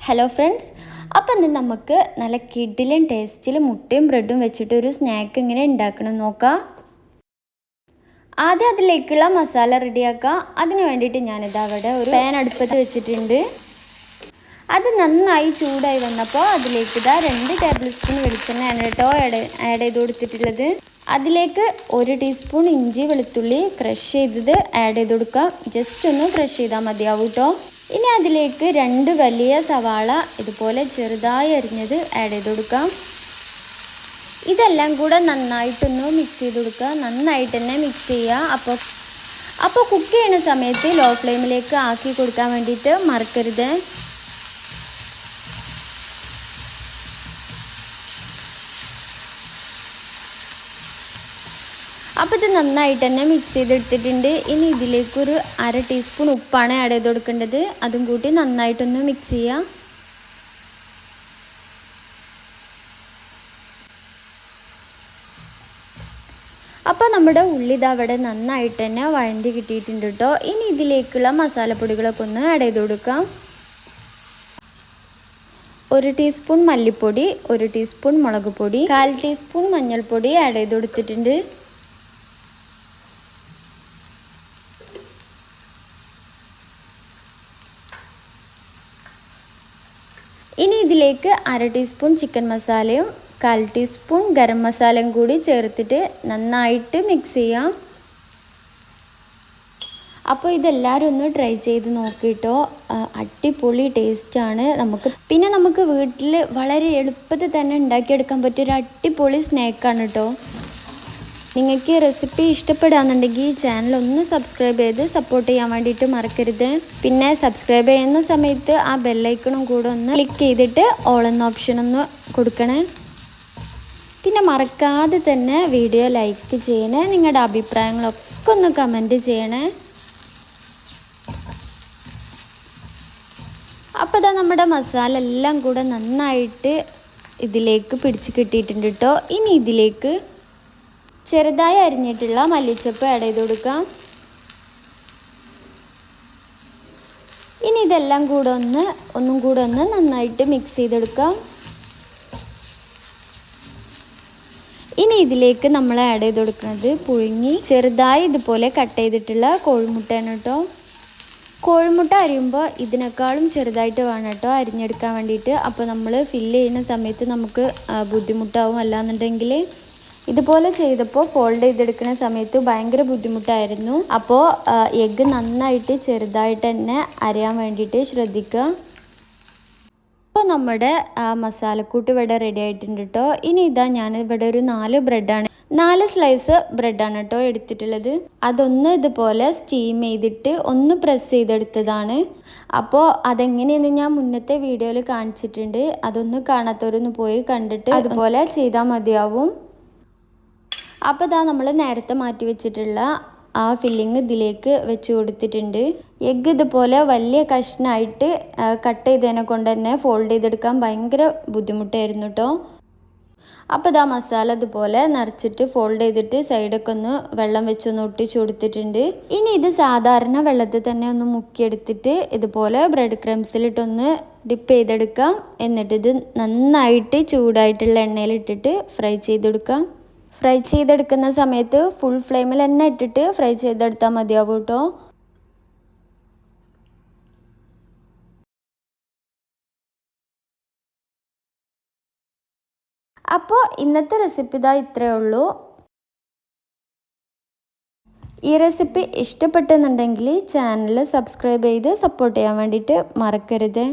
Hello friends, അപ്പം ഇന്ന് നമുക്ക് നല്ല കിഡിലും ടേസ്റ്റിൽ മുട്ടയും ബ്രെഡും വെച്ചിട്ട് ഒരു സ്നാക്ക് എങ്ങനെ ഉണ്ടാക്കണം നോക്കാം. ആദ്യം അതിലേക്കുള്ള മസാല റെഡിയാക്കാം. അതിന് വേണ്ടിയിട്ട് ഞാനിത് അവിടെ ഒരു പാൻ അടുപ്പത്ത് വെച്ചിട്ടുണ്ട്. അത് നന്നായി ചൂടായി വന്നപ്പോൾ അതിലേക്ക് 2 ടേബിൾ സ്പൂൺ വെളിച്ചെണ്ണയാണ് കേട്ടോ ആഡ് ചെയ്ത് കൊടുത്തിട്ടുള്ളത്. അതിലേക്ക് 1 ടീസ്പൂൺ ഇഞ്ചി വെളുത്തുള്ളി ക്രഷ് ചെയ്തത് ആഡ് ചെയ്ത് കൊടുക്കാം. ജസ്റ്റ് ഒന്ന് ക്രഷ് ചെയ്താൽ മതിയാവും കേട്ടോ. ഇനി അതിലേക്ക് 2 വലിയ സവാള ഇതുപോലെ ചെറുതായി അരിഞ്ഞത് ആഡ് ചെയ്ത് കൊടുക്കാം. ഇതെല്ലാം കൂടെ നന്നായിട്ടൊന്ന് മിക്സ് ചെയ്ത് കൊടുക്കുക. നന്നായിട്ട് തന്നെ മിക്സ് ചെയ്യുക. അപ്പോൾ കുക്ക് ചെയ്യുന്ന സമയത്ത് ലോ ഫ്ലെയിമിലേക്ക് ആക്കി കൊടുക്കാൻ വേണ്ടിയിട്ട് മറക്കരുത്. അപ്പോൾ ഇത് നന്നായിട്ട് തന്നെ മിക്സ് ചെയ്തെടുത്തിട്ടുണ്ട്. ഇനി ഇതിലേക്കൊരു 1/2 ടീസ്പൂൺ ഉപ്പാണ് ആഡ് ചെയ്ത് കൊടുക്കേണ്ടത്. അതും കൂട്ടി നന്നായിട്ടൊന്ന് മിക്സ് ചെയ്യാം. അപ്പോൾ നമ്മുടെ ഉള്ളി അവിടെ നന്നായിട്ട് തന്നെ വഴണ്ടി കിട്ടിയിട്ടുണ്ട് കേട്ടോ. ഇനി ഇതിലേക്കുള്ള മസാലപ്പൊടികളൊക്കെ ഒന്ന് ആഡ് ചെയ്ത് കൊടുക്കാം. 1 ടീസ്പൂൺ മല്ലിപ്പൊടി, 1 ടീസ്പൂൺ മുളക് പൊടി, 1/4 ടീസ്പൂൺ മഞ്ഞൾപ്പൊടി ആഡ് ചെയ്ത് കൊടുത്തിട്ടുണ്ട്. ഇനി ഇതിലേക്ക് 1/2 ടീസ്പൂൺ ചിക്കൻ മസാലയും 1/4 ടീസ്പൂൺ ഗരം മസാലയും കൂടി ചേർത്തിട്ട് നന്നായിട്ട് മിക്സ് ചെയ്യാം. അപ്പോൾ ഇതെല്ലാവരും ഒന്ന് ട്രൈ ചെയ്ത് നോക്കിയിട്ടോ. അടിപൊളി ടേസ്റ്റാണ്. നമുക്ക് വീട്ടിൽ വളരെ എളുപ്പത്തിൽ തന്നെ ഉണ്ടാക്കിയെടുക്കാൻ പറ്റിയൊരു അടിപൊളി സ്നാക്കാണ് കേട്ടോ. നിങ്ങൾക്ക് റെസിപ്പി ഇഷ്ടപ്പെടുകയാണെന്നുണ്ടെങ്കിൽ ഈ ചാനൽ ഒന്ന് സബ്സ്ക്രൈബ് ചെയ്ത് സപ്പോർട്ട് ചെയ്യാൻ വേണ്ടിയിട്ട് മറക്കരുത്. പിന്നെ സബ്സ്ക്രൈബ് ചെയ്യുന്ന സമയത്ത് ആ ബെല്ലൈക്കണും കൂടെ ഒന്ന് ക്ലിക്ക് ചെയ്തിട്ട് ഓൾ എന്ന ഓപ്ഷൻ ഒന്ന് കൊടുക്കണേ. പിന്നെ മറക്കാതെ തന്നെ വീഡിയോ ലൈക്ക് ചെയ്യണേ. നിങ്ങളുടെ അഭിപ്രായങ്ങളൊക്കെ ഒന്ന് കമൻറ്റ് ചെയ്യണേ. അപ്പോൾ ഇതാ നമ്മുടെ മസാല എല്ലാം കൂടെ നന്നായിട്ട് ഇതിലേക്ക് പിടിച്ച് കിട്ടിയിട്ടുണ്ട് കേട്ടോ. ഇനി ഇതിലേക്ക് ചെറുതായി അരിഞ്ഞിട്ടുള്ള മല്ലിച്ചപ്പ് ആഡ് ചെയ്ത് കൊടുക്കാം. ഇനി ഇതെല്ലാം കൂടെ ഒന്നും കൂടെ നന്നായിട്ട് മിക്സ് ചെയ്തെടുക്കാം. ഇനി ഇതിലേക്ക് നമ്മൾ ആഡ് ചെയ്ത് കൊടുക്കുന്നത് പുഴുങ്ങി ചെറുതായി ഇതുപോലെ കട്ട് ചെയ്തിട്ടുള്ള കോഴിമുട്ടയാണ് കേട്ടോ. കോഴിമുട്ട അരിയുമ്പോൾ ഇതിനേക്കാളും ചെറുതായിട്ട് വേണം കേട്ടോ അരിഞ്ഞെടുക്കാൻ വേണ്ടിയിട്ട്. അപ്പോൾ നമ്മൾ ഫില്ല് ചെയ്യുന്ന സമയത്ത് നമുക്ക് ബുദ്ധിമുട്ടാവും. അല്ലാന്നുണ്ടെങ്കിൽ ഇതുപോലെ ചെയ്തപ്പോൾ ഫോൾഡ് ചെയ്തെടുക്കുന്ന സമയത്ത് ഭയങ്കര ബുദ്ധിമുട്ടായിരുന്നു. അപ്പോൾ എഗ്ഗ് നന്നായിട്ട് ചെറുതായിട്ട് തന്നെ അരിയാൻ വേണ്ടിയിട്ട് ശ്രദ്ധിക്കുക. അപ്പോൾ നമ്മുടെ മസാലക്കൂട്ട് ഇവിടെ റെഡി ആയിട്ടുണ്ട് കേട്ടോ. ഇനി ഇതാ ഞാൻ ഇവിടെ ഒരു 4 സ്ലൈസ് ബ്രെഡാണ് കേട്ടോ എടുത്തിട്ടുള്ളത്. അതൊന്ന് ഇതുപോലെ സ്റ്റീം ചെയ്തിട്ട് ഒന്ന് പ്രസ് ചെയ്തെടുത്തതാണ്. അപ്പോൾ അതെങ്ങനെയെന്ന് ഞാൻ മുന്നത്തെ വീഡിയോയിൽ കാണിച്ചിട്ടുണ്ട്. അതൊന്ന് കാണാത്തവരൊന്ന് പോയി കണ്ടിട്ട് അതുപോലെ ചെയ്താൽ മതിയാവും. അപ്പോൾ ഇതാ നമ്മൾ നേരത്തെ മാറ്റി വെച്ചിട്ടുള്ള ആ ഫില്ലിങ് ഇതിലേക്ക് വെച്ച് കൊടുത്തിട്ടുണ്ട്. എഗ്ഗ് ഇതുപോലെ വലിയ കഷ്ണമായിട്ട് കട്ട് ചെയ്തതിനെ കൊണ്ട് തന്നെ ഫോൾഡ് ചെയ്തെടുക്കാൻ ഭയങ്കര ബുദ്ധിമുട്ടായിരുന്നു കേട്ടോ. അപ്പോൾ ഇതാ മസാല ഇതുപോലെ നിറച്ചിട്ട് ഫോൾഡ് ചെയ്തിട്ട് സൈഡൊക്കെ ഒന്ന് വെള്ളം വെച്ചൊന്ന് ഒട്ടിച്ച് കൊടുത്തിട്ടുണ്ട്. ഇനി ഇത് സാധാരണ വെള്ളത്തിൽ തന്നെ ഒന്ന് മുക്കിയെടുത്തിട്ട് ഇതുപോലെ ബ്രെഡ് ക്രംസിലിട്ടൊന്ന് ഡിപ്പ് ചെയ്തെടുക്കാം. എന്നിട്ട് ഇത് നന്നായിട്ട് ചൂടായിട്ടുള്ള എണ്ണയിലിട്ടിട്ട് ഫ്രൈ ചെയ്തെടുക്കാം. ഫ്രൈ ചെയ്തെടുക്കുന്ന സമയത്ത് ഫുൾ ഫ്ലെയിമിൽ തന്നെ ഇട്ടിട്ട് ഫ്രൈ ചെയ്തെടുത്താൽ മതിയാവും കേട്ടോ. അപ്പോൾ ഇന്നത്തെ റെസിപ്പി ഇതാ ഇത്രയേ ഉള്ളൂ. ഈ റെസിപ്പി ഇഷ്ടപ്പെട്ടെന്നുണ്ടെങ്കിൽ ചാനൽ സബ്സ്ക്രൈബ് ചെയ്ത് സപ്പോർട്ട് ചെയ്യാൻ വേണ്ടിയിട്ട് മറക്കരുത്.